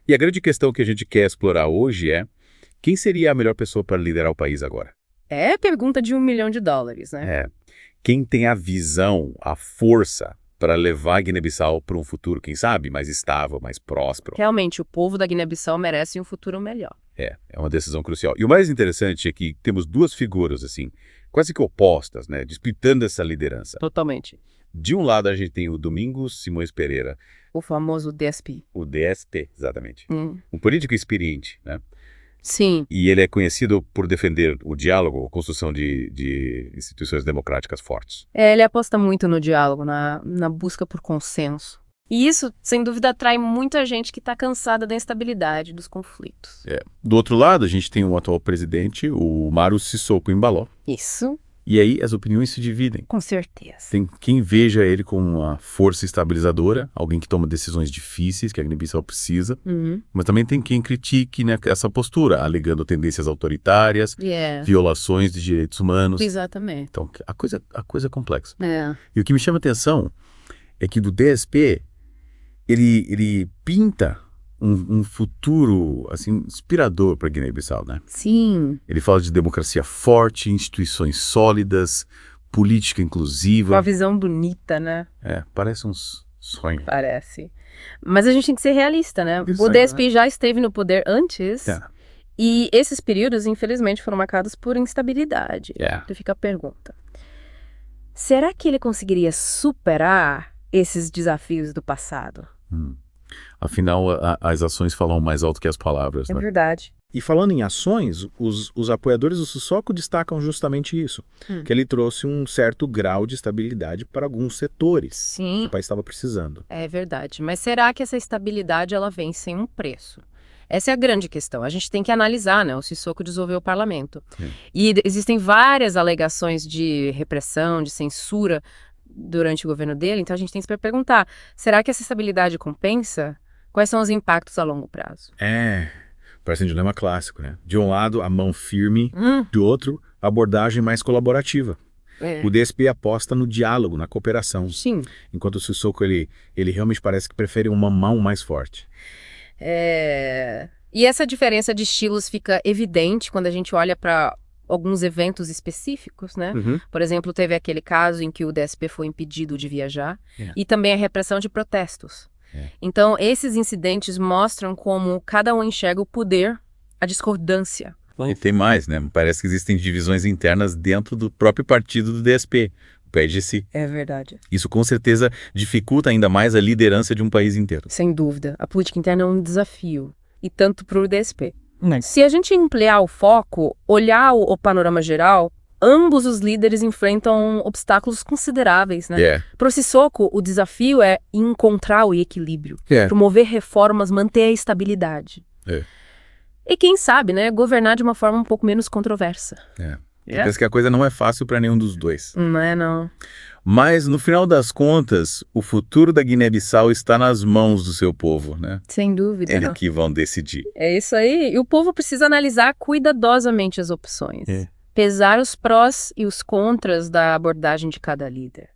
E a grande questão que a gente quer explorar hoje é quem seria a melhor pessoa para liderar o país agora? É pergunta de $1 milhão, né? Quem tem a visão, a força para levar a Guiné-Bissau para um futuro, quem sabe, mais estável, mais próspero. Realmente, o povo da Guiné-Bissau merece um futuro melhor. É uma decisão crucial. E o mais interessante é que temos duas figuras, assim, quase que opostas, né, disputando essa liderança. Totalmente. De um lado, a gente tem o Domingos Simões Pereira. O famoso DSP. O DSP, exatamente. Um político experiente, né? Sim. E ele é conhecido por defender o diálogo, a construção de instituições democráticas fortes. Ele aposta muito no diálogo, na busca por consenso. E isso, sem dúvida, atrai muita gente que está cansada da instabilidade, dos conflitos. Do outro lado, a gente tem o atual presidente, o Umaru Sissoco Embaló. Isso. E aí as opiniões se dividem. Com certeza. Tem quem veja ele como uma força estabilizadora, alguém que toma decisões difíceis, que a Guiné-Bissau precisa, mas também tem quem critique, né, essa postura, alegando tendências autoritárias, violações de direitos humanos. Exatamente. Então, a coisa é complexa. É. E o que me chama a atenção é que do DSP, ele pinta um futuro assim, inspirador para a Guiné-Bissau, né? Sim. Ele fala de democracia forte, instituições sólidas, política inclusiva. Uma visão bonita, né? Parece um sonho. Parece. Mas a gente tem que ser realista, né? Isso O aí, DSP né? já esteve no poder antes. E esses períodos, infelizmente, foram marcados por instabilidade. Então fica a pergunta. Será que ele conseguiria superar esses desafios do passado? Afinal, as ações falam mais alto que as palavras, É né? verdade. E falando em ações, os apoiadores do Sissoko destacam justamente isso, que ele trouxe um certo grau de estabilidade para alguns setores que Sim, o país estava precisando. é verdade. Mas será que essa estabilidade ela vem sem um preço? Essa é a grande questão. A gente tem que analisar, né? O Sissoko dissolveu o parlamento. E existem várias alegações de repressão, de censura durante o governo dele, então a gente tem que se perguntar, será que essa estabilidade compensa? Quais são os impactos a longo prazo? Parece um dilema clássico, né? De um lado, a mão firme, do outro, a abordagem mais colaborativa. O DSP aposta no diálogo, na cooperação. Sim. Enquanto o Sissoko, ele realmente parece que prefere uma mão mais forte. E essa diferença de estilos fica evidente quando a gente olha para alguns eventos específicos, né? Por exemplo, teve aquele caso em que o DSP foi impedido de viajar e também a repressão de protestos. Então, esses incidentes mostram como cada um enxerga o poder, a discordância. E tem mais, né? Parece que existem divisões internas dentro do próprio partido do DSP, o PAIGC. É verdade. Isso com certeza dificulta ainda mais a liderança de um país inteiro. Sem dúvida. A política interna é um desafio, e tanto para o DSP. Se a gente ampliar o foco, olhar o panorama geral, ambos os líderes enfrentam obstáculos consideráveis, né? Para o Sissoko, o desafio é encontrar o equilíbrio, promover reformas, manter a estabilidade. E quem sabe, né, governar de uma forma um pouco menos controversa. Parece que a coisa não é fácil para nenhum dos dois. Não é, não. Mas, no final das contas, o futuro da Guiné-Bissau está nas mãos do seu povo, né? Sem dúvida. Eles que vão decidir. É isso aí. E o povo precisa analisar cuidadosamente as opções. Pesar os prós e os contras da abordagem de cada líder.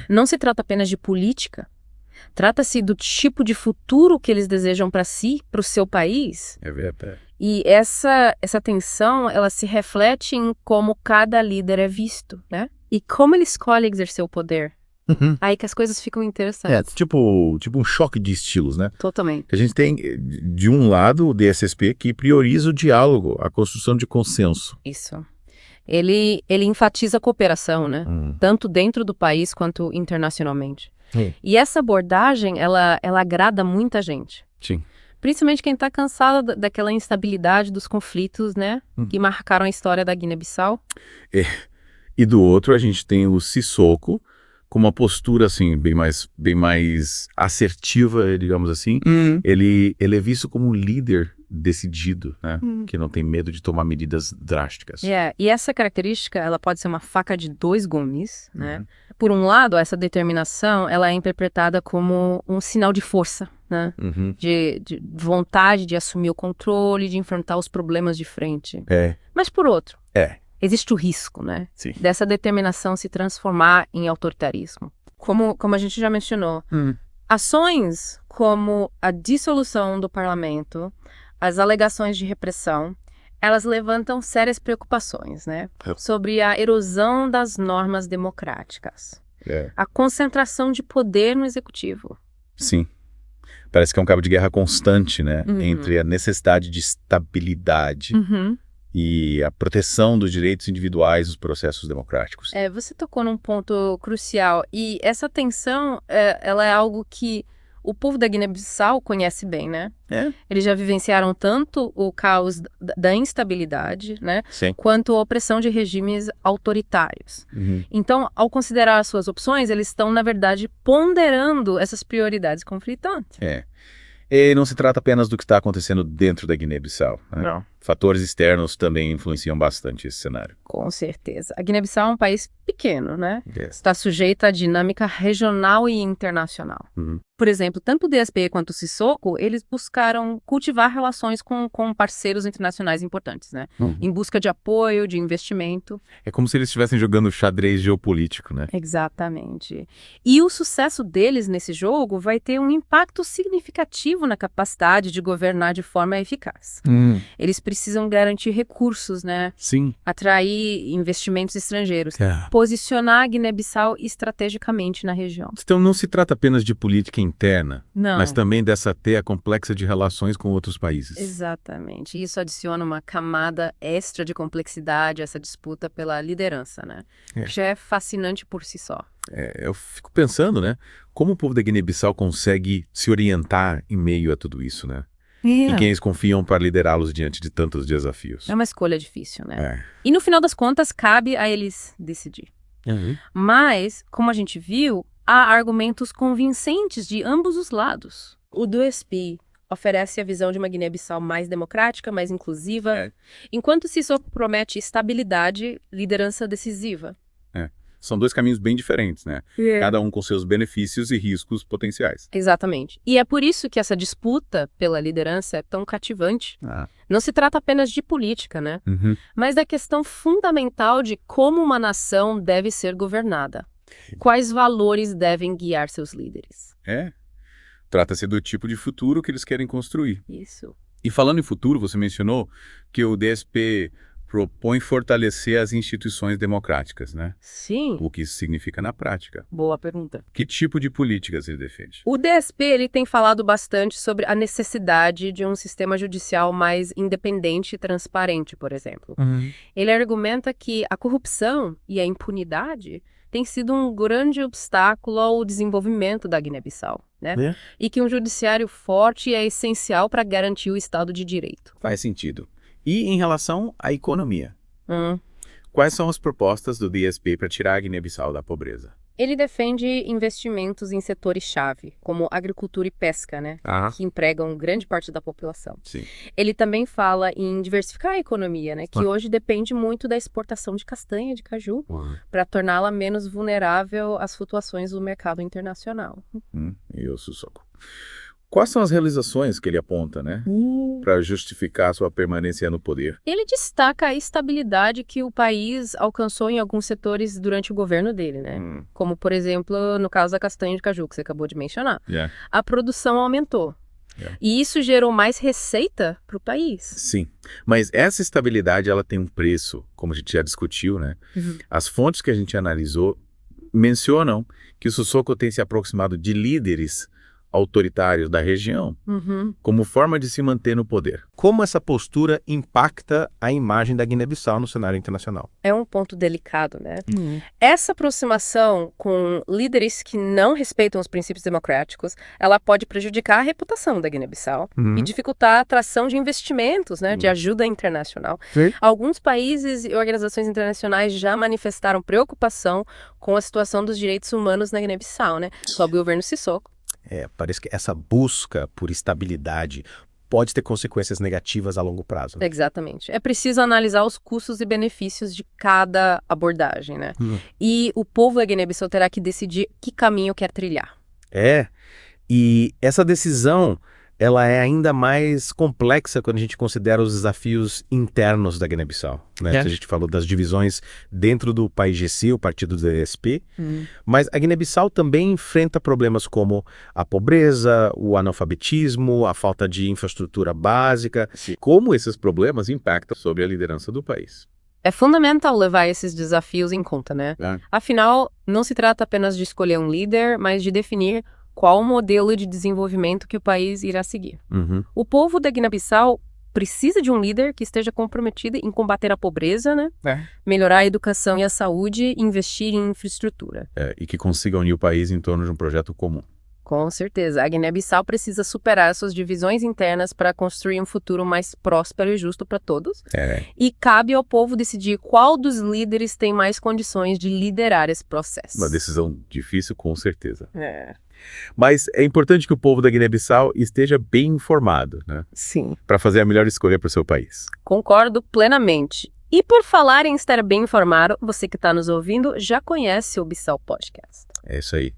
Não se trata apenas de política. Trata-se do tipo de futuro que eles desejam para si, para o seu país. É verdade. E essa tensão, ela se reflete em como cada líder é visto, né? E como ele escolhe exercer o poder. Aí que as coisas ficam interessantes. Tipo um choque de estilos, né? Totalmente. A gente tem, de um lado, o DSSP que prioriza o diálogo, a construção de consenso. Isso. Ele enfatiza a cooperação, né? Tanto dentro do país quanto internacionalmente. E essa abordagem, ela agrada muita gente. Sim. Principalmente quem está cansado daquela instabilidade dos conflitos, né? Que marcaram a história da Guiné-Bissau. E do outro, a gente tem o Sissoko, com uma postura, assim, bem mais assertiva, digamos assim. Ele é visto como um líder decidido, né? Que não tem medo de tomar medidas drásticas. E essa característica, ela pode ser uma faca de dois gumes, né? Por um lado, essa determinação, ela é interpretada como um sinal de força, né? De vontade de assumir o controle, de enfrentar os problemas de frente. Mas por outro, existe o risco, né? Sim. Dessa determinação se transformar em autoritarismo. Como a gente já mencionou, Ações como a dissolução do parlamento, as alegações de repressão, elas levantam sérias preocupações, né? Sobre a erosão das normas democráticas. A concentração de poder no executivo. Sim. Parece que é um cabo de guerra constante, né? Entre a necessidade de estabilidade e a proteção dos direitos individuais nos processos democráticos. Você tocou num ponto crucial. E essa tensão, ela é algo que o povo da Guiné-Bissau conhece bem, né? Eles já vivenciaram tanto o caos da instabilidade, né? Sim. Quanto a opressão de regimes autoritários. Então, ao considerar as suas opções, eles estão, na verdade, ponderando essas prioridades conflitantes. E não se trata apenas do que está acontecendo dentro da Guiné-Bissau, né? Não. Fatores externos também influenciam bastante esse cenário. Com certeza. A Guiné-Bissau é um país pequeno, né? Está sujeito à dinâmica regional e internacional. Por exemplo, tanto o DSP quanto o Sissoko, eles buscaram cultivar relações com parceiros internacionais importantes, né? Em busca de apoio, de investimento. É como se eles estivessem jogando xadrez geopolítico, né? Exatamente. E o sucesso deles nesse jogo vai ter um impacto significativo na capacidade de governar de forma eficaz. Eles precisam garantir recursos, né? Sim. Atrair investimentos estrangeiros. Posicionar a Guiné-Bissau estrategicamente na região. Então não se trata apenas de política interna, Não. mas também dessa teia complexa de relações com outros países. Exatamente. Isso adiciona uma camada extra de complexidade a essa disputa pela liderança, né? Que já é fascinante por si só. Eu fico pensando, né? Como o povo da Guiné-Bissau consegue se orientar em meio a tudo isso, né? Em quem eles confiam para liderá-los diante de tantos desafios. É uma escolha difícil, né? E no final das contas, cabe a eles decidir. Mas, como a gente viu, há argumentos convincentes de ambos os lados. O DSP oferece a visão de uma Guiné-Bissau mais democrática, mais inclusiva, enquanto Sissoko promete estabilidade, liderança decisiva. São dois caminhos bem diferentes, né? Cada um com seus benefícios e riscos potenciais. Exatamente. E é por isso que essa disputa pela liderança é tão cativante. Não se trata apenas de política, né? Mas da questão fundamental de como uma nação deve ser governada. Quais valores devem guiar seus líderes? Trata-se do tipo de futuro que eles querem construir. Isso. E falando em futuro, você mencionou que o DSP propõe fortalecer as instituições democráticas, né? Sim. O que isso significa na prática? Boa pergunta. Que tipo de políticas ele defende? O DSP ele tem falado bastante sobre a necessidade de um sistema judicial mais independente e transparente, por exemplo. Ele argumenta que a corrupção e a impunidade têm sido um grande obstáculo ao desenvolvimento da Guiné-Bissau, né? E que um judiciário forte é essencial para garantir o Estado de Direito. Faz sentido. E em relação à economia? Quais são as propostas do DSP para tirar a Guiné-Bissau da pobreza? Ele defende investimentos em setores-chave, como agricultura e pesca, né? Que empregam grande parte da população. Sim. Ele também fala em diversificar a economia, né? Que hoje depende muito da exportação de castanha de caju, para torná-la menos vulnerável às flutuações do mercado internacional. Sissoko. Quais são as realizações que ele aponta, né? Para justificar sua permanência no poder? Ele destaca a estabilidade que o país alcançou em alguns setores durante o governo dele, né? Como, por exemplo, no caso da castanha de caju, que você acabou de mencionar. A produção aumentou. E isso gerou mais receita para o país. Sim, mas essa estabilidade ela tem um preço, como a gente já discutiu, né? As fontes que a gente analisou mencionam que o Sissoko tem se aproximado de líderes autoritários da região como forma de se manter no poder. Como essa postura impacta a imagem da Guiné-Bissau no cenário internacional? É um ponto delicado, né? Essa aproximação com líderes que não respeitam os princípios democráticos, ela pode prejudicar a reputação da Guiné-Bissau e dificultar a atração de investimentos, né, de ajuda internacional. Alguns países e organizações internacionais já manifestaram preocupação com a situação dos direitos humanos na Guiné-Bissau, né, sob o governo Sissoko. Parece que essa busca por estabilidade pode ter consequências negativas a longo prazo. Exatamente. É preciso analisar os custos e benefícios de cada abordagem, né? E o povo da Guiné-Bissau terá que decidir que caminho quer trilhar. E essa decisão ela é ainda mais complexa quando a gente considera os desafios internos da Guiné-Bissau, né? A gente falou das divisões dentro do PAIGC, o partido do DSP, mas a Guiné-Bissau também enfrenta problemas como a pobreza, o analfabetismo, a falta de infraestrutura básica. Como esses problemas impactam sobre a liderança do país? É fundamental levar esses desafios em conta, né? Afinal, não se trata apenas de escolher um líder, mas de definir qual o modelo de desenvolvimento que o país irá seguir. O povo da Guiné-Bissau precisa de um líder que esteja comprometido em combater a pobreza, né? Melhorar a educação e a saúde e investir em infraestrutura. E que consiga unir o país em torno de um projeto comum. Com certeza. A Guiné-Bissau precisa superar suas divisões internas para construir um futuro mais próspero e justo para todos. E cabe ao povo decidir qual dos líderes tem mais condições de liderar esse processo. Uma decisão difícil, com certeza. Mas é importante que o povo da Guiné-Bissau esteja bem informado, né? Sim. Para fazer a melhor escolha para o seu país. Concordo plenamente. E por falar em estar bem informado, você que está nos ouvindo já conhece o Bissau Podcast. É isso aí.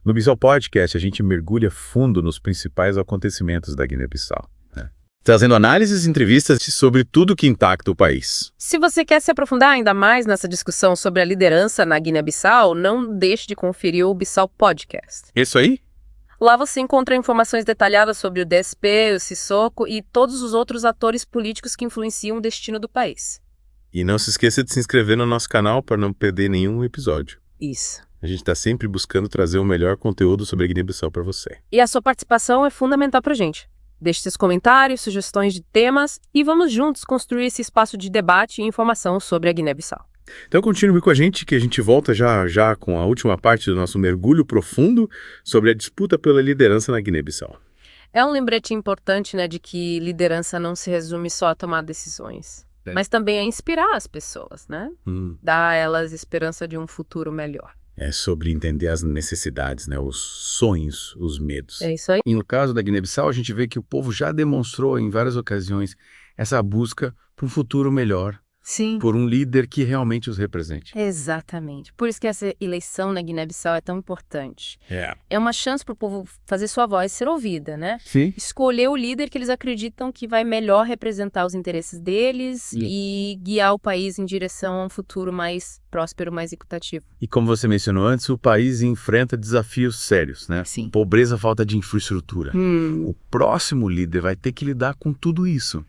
No Bissau Podcast, a gente mergulha fundo nos principais acontecimentos da Guiné-Bissau, né? Trazendo análises e entrevistas sobre tudo que impacta o país. Se você quer se aprofundar ainda mais nessa discussão sobre a liderança na Guiné-Bissau, não deixe de conferir o Bissau Podcast. Isso aí? Lá você encontra informações detalhadas sobre o DSP, o Sissoko e todos os outros atores políticos que influenciam o destino do país. E não se esqueça de se inscrever no nosso canal para não perder nenhum episódio. Isso. A gente está sempre buscando trazer o melhor conteúdo sobre a Guiné-Bissau para você. E a sua participação é fundamental para a gente. Deixe seus comentários, sugestões de temas e vamos juntos construir esse espaço de debate e informação sobre a Guiné-Bissau. Então continue com a gente que a gente volta já com a última parte do nosso mergulho profundo sobre a disputa pela liderança na Guiné-Bissau. É um lembrete importante, né, de que liderança não se resume só a tomar decisões, mas também a inspirar as pessoas, né? Dar a elas esperança de um futuro melhor. É sobre entender as necessidades, né? Os sonhos, os medos. É isso aí. E no caso da Guiné-Bissau, a gente vê que o povo já demonstrou em várias ocasiões essa busca por um futuro melhor. Sim. Por um líder que realmente os represente. Exatamente. Por isso que essa eleição na Guiné-Bissau é tão importante. É. É uma chance para o povo fazer sua voz ser ouvida, né? Sim. Escolher o líder que eles acreditam que vai melhor representar os interesses deles e guiar o país em direção a um futuro mais próspero, mais equitativo. E como você mencionou antes, o país enfrenta desafios sérios, né? Sim. Pobreza, falta de infraestrutura. O próximo líder vai ter que lidar com tudo isso.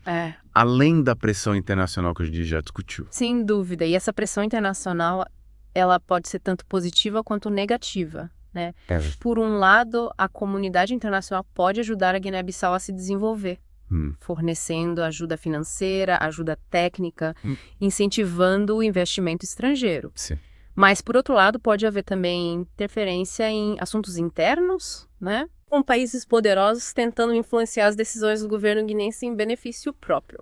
Além da pressão internacional que a gente já discutiu. Sem dúvida. E essa pressão internacional, ela pode ser tanto positiva quanto negativa, né? Por um lado, a comunidade internacional pode ajudar a Guiné-Bissau a se desenvolver, fornecendo ajuda financeira, ajuda técnica, incentivando o investimento estrangeiro. Sim. Mas, por outro lado, pode haver também interferência em assuntos internos, né? Com países poderosos tentando influenciar as decisões do governo guinense em benefício próprio.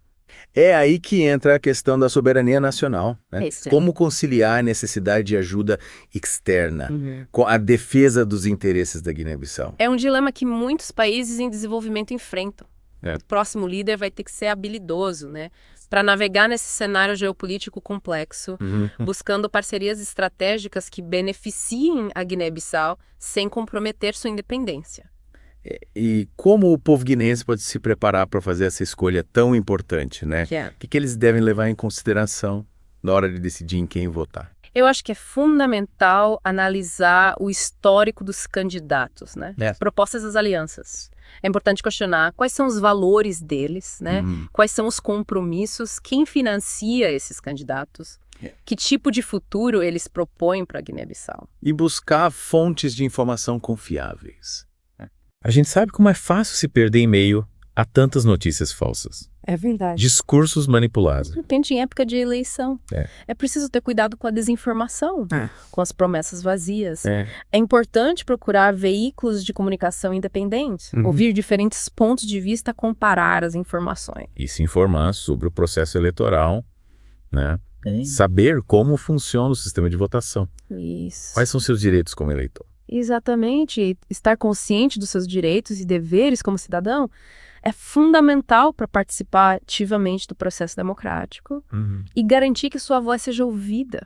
É aí que entra a questão da soberania nacional, né? Como conciliar a necessidade de ajuda externa com a defesa dos interesses da Guiné-Bissau? É um dilema que muitos países em desenvolvimento enfrentam. O próximo líder vai ter que ser habilidoso, né? Para navegar nesse cenário geopolítico complexo, buscando parcerias estratégicas que beneficiem a Guiné-Bissau sem comprometer sua independência. E como o povo guineense pode se preparar para fazer essa escolha tão importante, né? O que eles devem levar em consideração na hora de decidir em quem votar? Eu acho que é fundamental analisar o histórico dos candidatos, né? As propostas das alianças. É importante questionar quais são os valores deles, né? Quais são os compromissos, quem financia esses candidatos, que tipo de futuro eles propõem para a Guiné-Bissau. E buscar fontes de informação confiáveis. A gente sabe como é fácil se perder em meio a tantas notícias falsas. É verdade. Discursos manipulados. De repente, em época de eleição. É preciso ter cuidado com a desinformação, com as promessas vazias. É importante procurar veículos de comunicação independentes, ouvir diferentes pontos de vista, comparar as informações. E se informar sobre o processo eleitoral, né? Saber como funciona o sistema de votação. Isso. Quais são seus direitos como eleitor? Exatamente. Estar consciente dos seus direitos e deveres como cidadão é fundamental para participar ativamente do processo democrático e garantir que sua voz seja ouvida.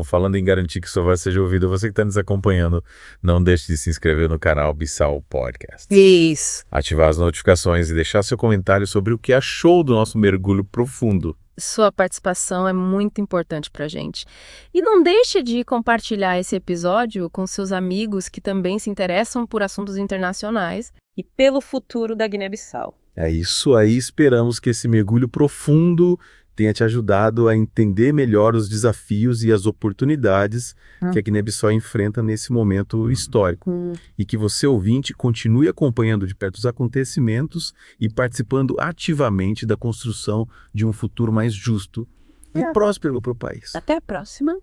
Falando em garantir que sua voz seja ouvida, você que está nos acompanhando, não deixe de se inscrever no canal Bissau Podcast. Isso. Ativar as notificações e deixar seu comentário sobre o que achou do nosso mergulho profundo. Sua participação é muito importante pra gente. E não deixe de compartilhar esse episódio com seus amigos que também se interessam por assuntos internacionais e pelo futuro da Guiné-Bissau. É isso aí, esperamos que esse mergulho profundo tenha te ajudado a entender melhor os desafios e as oportunidades que a Guiné-Bissau enfrenta nesse momento histórico. E que você, ouvinte, continue acompanhando de perto os acontecimentos e participando ativamente da construção de um futuro mais justo e próspero para o país. Até a próxima.